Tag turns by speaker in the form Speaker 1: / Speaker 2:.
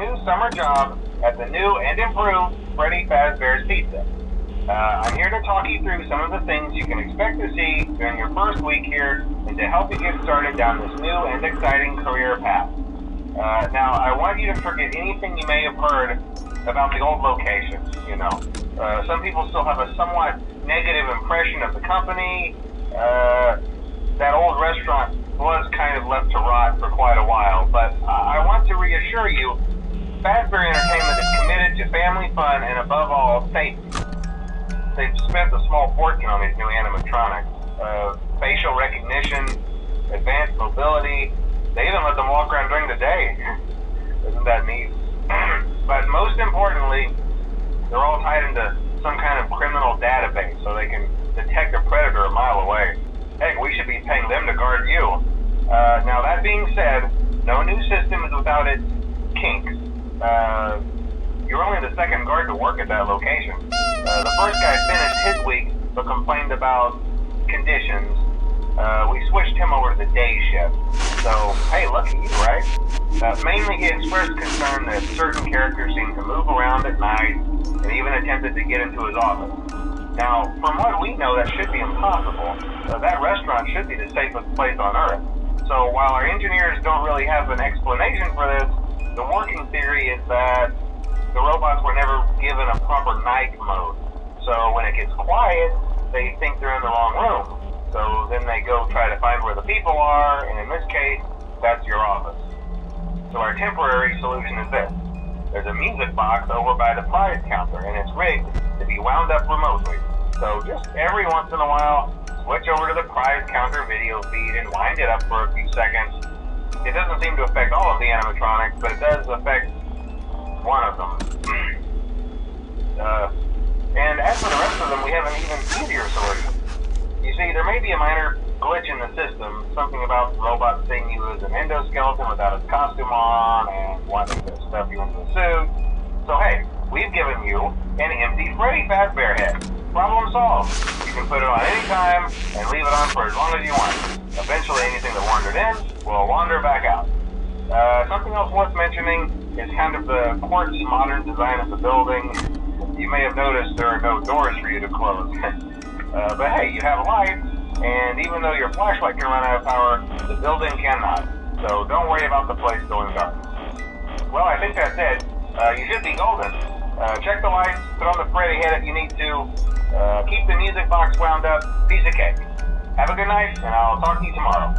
Speaker 1: new summer job at the new and improved Freddy Fazbear's Pizza. I'm here to talk you through some of the things you can expect to see during your first week here and to help you get started down this new and exciting career path. Now, I want you to forget anything you may have heard about the old location, some people still have a somewhat negative impression of the company. That old restaurant was kind of left to rot for quite a while, but I want to reassure you, Fazbear Entertainment is committed to family fun and above all, safety. They've spent a small fortune on these new animatronics. Facial recognition, advanced mobility. They even let them walk around during the day. Isn't that neat? But most importantly, they're all tied into some kind of criminal database so they can detect a predator a mile away. Heck, we should be paying them to guard you. Now that being said, no new system is without its kinks. You're only the second guard to work at that location. The first guy finished his week but complained about conditions. We switched him over to the day shift. So, hey, lucky you, right? Mainly he expressed concern that certain characters seemed to move around at night and even attempted to get into his office. Now, from what we know, that should be impossible. That restaurant should be the safest place on Earth. So while our engineers don't really have an explanation for this, the working theory is that the robots were never given a proper night mode. So when it gets quiet, they think they're in the wrong room. So then they go try to find where the people are, and in this case, that's your office. So our temporary solution is this. There's a music box over by the prize counter, and it's rigged to be wound up remotely. So just every once in a while, switch over to the prize counter video feed and wind it up for a few seconds. It doesn't seem to affect all of the animatronics, but it does affect one of them. And as for the rest of them, we have an even easier solution. You see, there may be a minor glitch in the system, something about the robot seeing you as an endoskeleton without its costume on and wanting to stuff you into a suit. So hey, we've given you an empty Freddy Fazbear head. Problem solved. You can put it on any time and leave it on for as long as you want. Eventually anything that wandered in will wander back out. Something else worth mentioning is kind of the quirky modern design of the building. You may have noticed there are no doors for you to close. But hey, you have lights, and even though your flashlight can run out of power, the building cannot. So don't worry about the place going dark. Well, I think that's it. You should be golden. Check the lights, put on the Freddy head if you need to. Keep the music box wound up. Piece of cake. Have a good night, and I'll talk to you tomorrow.